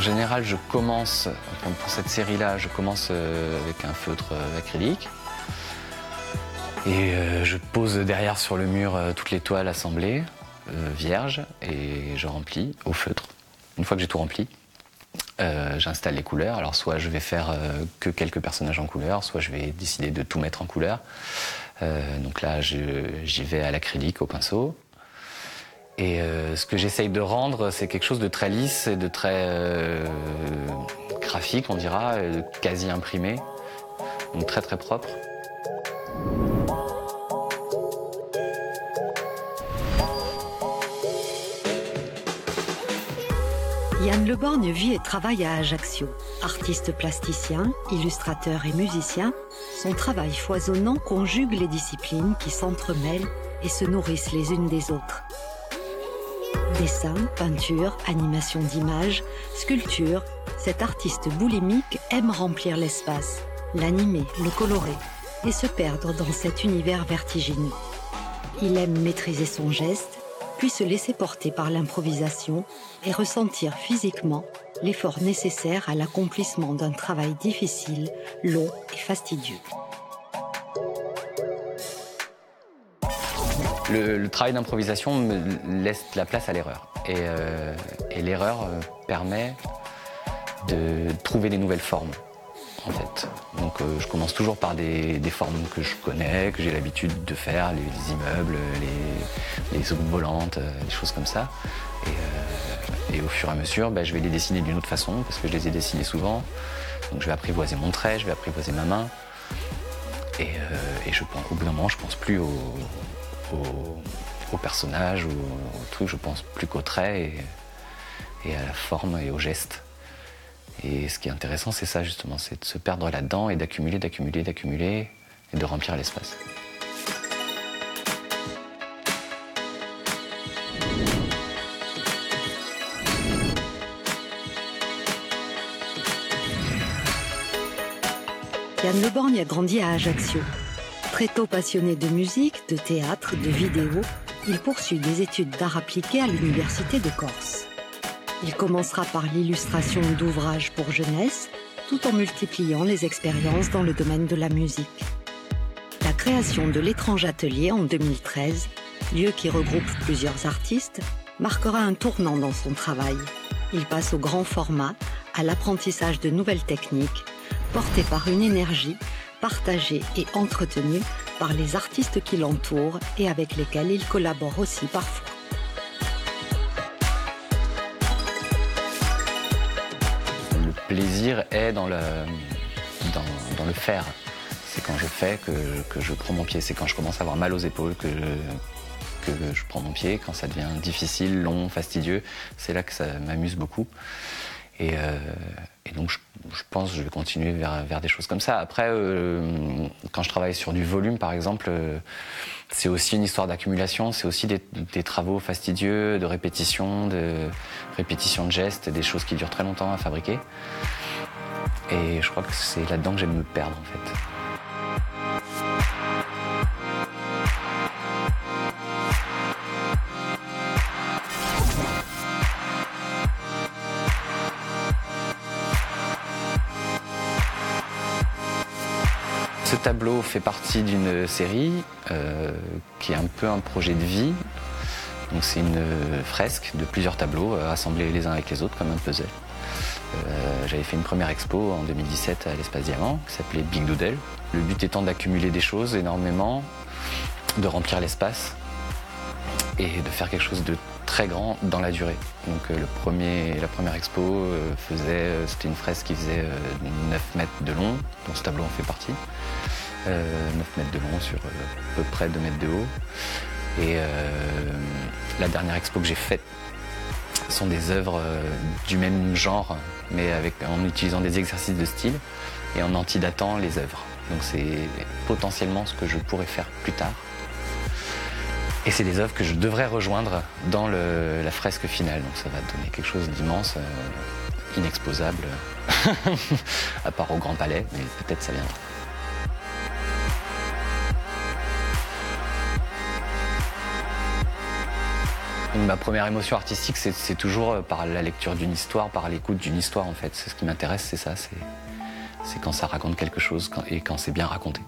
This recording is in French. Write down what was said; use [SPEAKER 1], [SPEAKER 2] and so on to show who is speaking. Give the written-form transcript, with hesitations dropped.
[SPEAKER 1] général, je commence, pour cette série-là, je commence avec un feutre acrylique. Et je pose derrière sur le mur toutes les toiles assemblées, vierges, et je remplis au feutre. Une fois que j'ai tout rempli, j'installe les couleurs. Alors soit je vais faire que quelques personnages en couleur, soit je vais décider de tout mettre en couleur. Donc là, j'y vais à l'acrylique, au pinceau. Et ce que j'essaye de rendre, c'est quelque chose de très lisse et de très graphique, on dira, quasi imprimé, donc très très propre.
[SPEAKER 2] Yann Le Borgne vit et travaille à Ajaccio. Artiste plasticien, illustrateur et musicien, son travail foisonnant conjugue les disciplines qui s'entremêlent et se nourrissent les unes des autres. Dessin, peinture, animation d'images, sculpture, cet artiste boulimique aime remplir l'espace, l'animer, le colorer et se perdre dans cet univers vertigineux. Il aime maîtriser son geste, puis se laisser porter par l'improvisation et ressentir physiquement l'effort nécessaire à l'accomplissement d'un travail difficile, long et fastidieux.
[SPEAKER 1] Le travail d'improvisation me laisse la place à l'erreur. Et l'erreur permet de trouver des nouvelles formes, en fait. Donc je commence toujours par des formes que je connais, que j'ai l'habitude de faire, les immeubles, les zones volantes, des choses comme ça. Et au fur et à mesure, je vais les dessiner d'une autre façon, parce que je les ai dessinés souvent. Donc je vais apprivoiser mon trait, je vais apprivoiser ma main. Et au bout d'un moment, je pense plus au personnage ou au truc, je pense plus qu'au trait et à la forme et au geste. Et ce qui est intéressant, c'est ça justement, c'est de se perdre là-dedans et d'accumuler et de remplir l'espace.
[SPEAKER 2] Yann Le Borgne a grandi à Ajaccio. Très tôt passionné de musique, de théâtre, de vidéo, il poursuit des études d'art appliqué à l'Université de Corse. Il commencera par l'illustration d'ouvrages pour jeunesse, tout en multipliant les expériences dans le domaine de la musique. La création de l'Étrange Atelier en 2013, lieu qui regroupe plusieurs artistes, marquera un tournant dans son travail. Il passe au grand format, à l'apprentissage de nouvelles techniques, porté par une énergie partagée et entretenue par les artistes qui l'entourent et avec lesquels il collabore aussi parfois.
[SPEAKER 1] Le plaisir est dans le faire. C'est quand je fais que je prends mon pied. C'est quand je commence à avoir mal aux épaules que je prends mon pied. Quand ça devient difficile, long, fastidieux, c'est là que ça m'amuse beaucoup. Et donc je pense que je vais continuer vers des choses comme ça. Après, quand je travaille sur du volume, par exemple, c'est aussi une histoire d'accumulation, c'est aussi des travaux fastidieux, de répétition de gestes, des choses qui durent très longtemps à fabriquer. Et je crois que c'est là-dedans que j'aime me perdre, en fait. Ce tableau fait partie d'une série qui est un peu un projet de vie. Donc c'est une fresque de plusieurs tableaux assemblés les uns avec les autres comme un puzzle. J'avais fait une première expo en 2017 à l'Espace Diamant qui s'appelait Big Doodle. Le but étant d'accumuler des choses énormément, de remplir l'espace et de faire quelque chose de très grand dans la durée. Donc la première expo c'était une fresque qui faisait 9 mètres de long, dont ce tableau en fait partie. 9 mètres de long sur à peu près 2 mètres de haut. Et la dernière expo que j'ai faite sont des œuvres du même genre, mais en utilisant des exercices de style et en antidatant les œuvres. Donc c'est potentiellement ce que je pourrais faire plus tard. Et c'est des œuvres que je devrais rejoindre dans la fresque finale. Donc ça va donner quelque chose d'immense, inexposable, à part au Grand Palais, mais peut-être ça viendra. Ma première émotion artistique, c'est toujours par la lecture d'une histoire, par l'écoute d'une histoire en fait. C'est ce qui m'intéresse, c'est ça, c'est quand ça raconte quelque chose et quand c'est bien raconté.